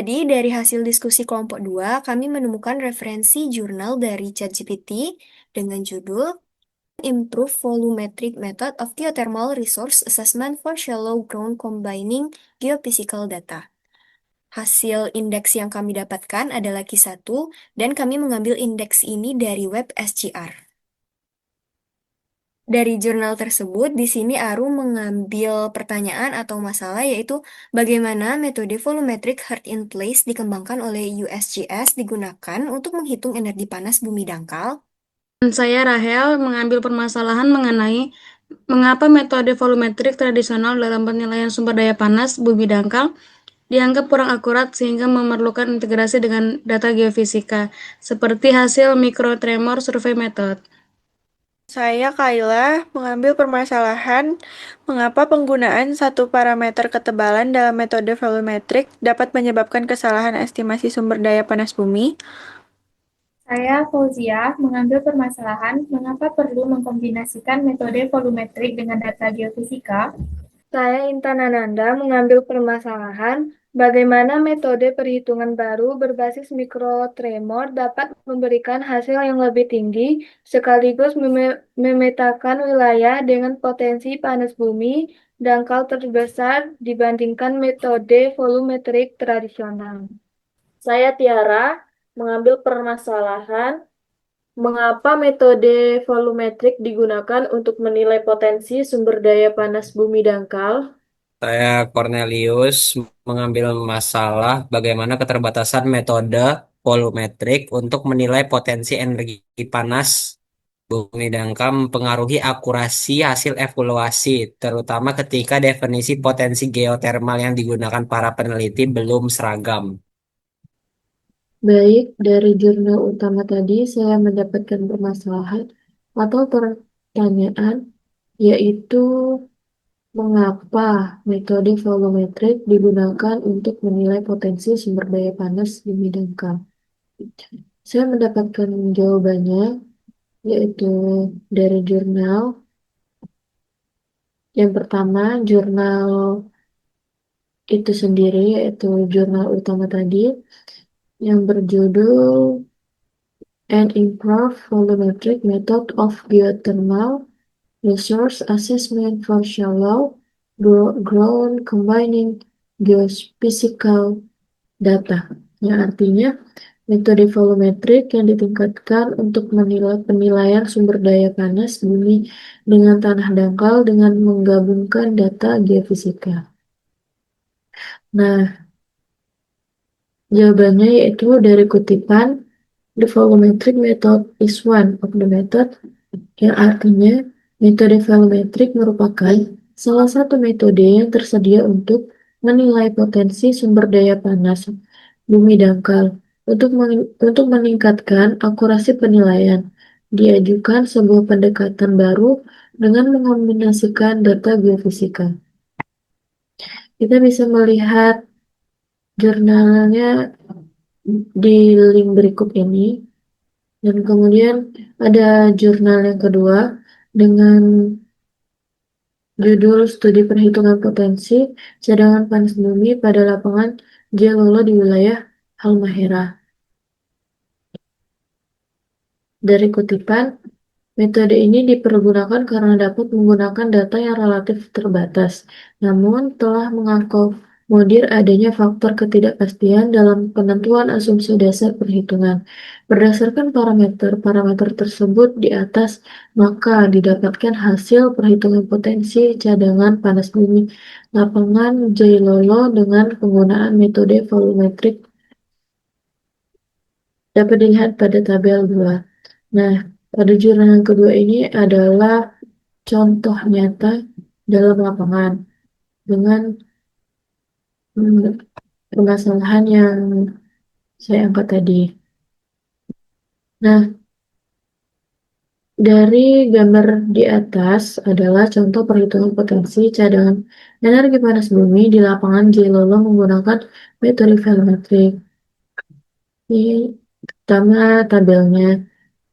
Jadi, dari hasil diskusi kelompok 2, kami menemukan referensi jurnal dari ChatGPT dengan judul Improve Volumetric Method of Geothermal Resource Assessment for Shallow Ground Combining Geophysical Data. Hasil indeks yang kami dapatkan adalah Q1, dan kami mengambil indeks ini dari web SGR. Dari jurnal tersebut, di sini Aru mengambil pertanyaan atau masalah yaitu bagaimana metode volumetric hard in place dikembangkan oleh USGS digunakan untuk menghitung energi panas bumi dangkal. Dan saya Rahel mengambil permasalahan mengenai mengapa metode volumetrik tradisional dalam penilaian sumber daya panas bumi dangkal dianggap kurang akurat sehingga memerlukan integrasi dengan data geofisika, seperti hasil microtremor survey method. Saya Kaila mengambil permasalahan mengapa penggunaan satu parameter ketebalan dalam metode volumetrik dapat menyebabkan kesalahan estimasi sumber daya panas bumi. Saya Fauzia mengambil permasalahan mengapa perlu mengkombinasikan metode volumetrik dengan data geofisika. Saya Intan Ananda mengambil permasalahan bagaimana metode perhitungan baru berbasis mikrotremor dapat memberikan hasil yang lebih tinggi sekaligus memetakan wilayah dengan potensi panas bumi dangkal terbesar dibandingkan metode volumetrik tradisional. Saya Tiara mengambil permasalahan mengapa metode volumetrik digunakan untuk menilai potensi sumber daya panas bumi dangkal. Saya Cornelius mengambil masalah bagaimana keterbatasan metode volumetrik untuk menilai potensi energi panas bumi dangkal mempengaruhi akurasi hasil evaluasi, terutama ketika definisi potensi geotermal yang digunakan para peneliti belum seragam. Baik, dari jurnal utama tadi saya mendapatkan permasalahan atau pertanyaan, yaitu mengapa metode volumetrik digunakan untuk menilai potensi sumber daya panas bumi dangkal. Saya mendapatkan jawabannya, yaitu dari jurnal. Yang pertama, jurnal itu sendiri, yaitu jurnal utama tadi, yang berjudul An Improved Volumetric Method of Geothermal Resource Assessment for Shallow Ground Combining Geophysical Data. Yang artinya, metode volumetrik yang ditingkatkan untuk menilai penilaian sumber daya panas bumi dengan tanah dangkal dengan menggabungkan data geofisika. Nah, jawabannya yaitu dari kutipan The volumetric method is one of the method, yang artinya metode volumetrik merupakan salah satu metode yang tersedia untuk menilai potensi sumber daya panas bumi dangkal. Untuk meningkatkan akurasi penilaian, diajukan sebuah pendekatan baru dengan mengombinasikan data geofisika. Kita bisa melihat jurnalnya di link berikut ini. Dan kemudian ada jurnal yang kedua dengan judul Studi Perhitungan Potensi Cadangan Panas Bumi pada Lapangan Jalolo di wilayah Halmahera. Dari kutipan, metode ini dipergunakan karena dapat menggunakan data yang relatif terbatas, namun telah mengakomodir adanya faktor ketidakpastian dalam penentuan asumsi dasar perhitungan. Berdasarkan parameter-parameter tersebut di atas, maka didapatkan hasil perhitungan potensi cadangan panas bumi lapangan Jailolo dengan penggunaan metode volumetrik dapat dilihat pada tabel 2. Nah, pada jurnal yang kedua ini adalah contoh nyata dalam lapangan dengan permasalahan yang saya angkat tadi. Nah, dari gambar di atas adalah contoh perhitungan potensi cadangan energi panas bumi di lapangan Jailolo menggunakan metode volumetrik. Ini pertama tabelnya.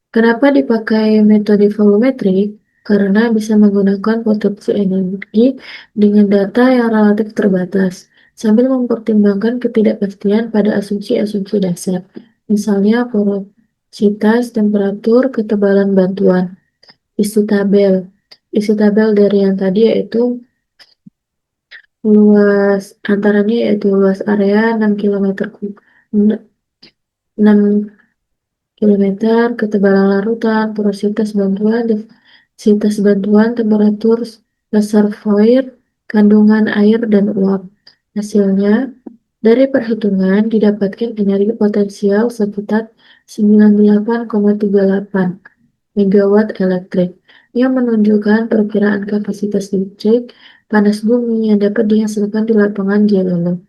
Kenapa dipakai metode volumetrik? Karena bisa menggunakan potensi energi dengan data yang relatif terbatas. sambil mempertimbangkan ketidakpastian pada asumsi-asumsi dasar, misalnya porositas, temperatur, ketebalan bantuan. Isi tabel dari yang tadi yaitu antaranya yaitu luas area 6 kilometer, ketebalan larutan, porositas bantuan, densitas bantuan, temperatur reservoir, kandungan air, dan uap. Hasilnya, dari perhitungan didapatkan energi potensial sekitar 98,38 megawatt elektrik, yang menunjukkan perkiraan kapasitas listrik panas bumi yang dapat dihasilkan di lapangan JLL.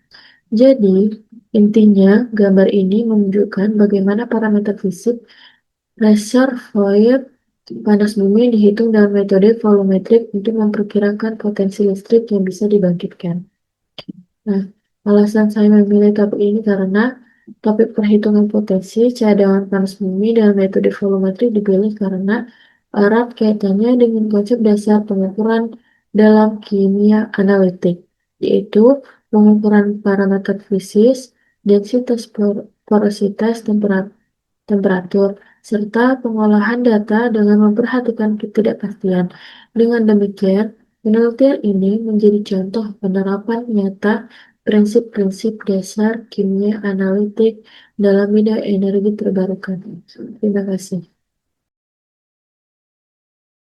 Jadi, intinya gambar ini menunjukkan bagaimana parameter fisik reservoir panas bumi dihitung dalam metode volumetrik untuk memperkirakan potensi listrik yang bisa dibangkitkan. Nah, alasan saya memilih topik ini karena topik perhitungan potensi cadangan panas bumi dalam metode volumetrik dipilih karena erat kaitannya dengan konsep dasar pengukuran dalam kimia analitik, yaitu pengukuran parameter fisik, densitas, porositas, temperatur, serta pengolahan data dengan memperhatikan ketidakpastian. Dengan demikian, penelitian ini menjadi contoh penerapan nyata prinsip-prinsip dasar kimia analitik dalam bidang energi terbarukan. Terima kasih.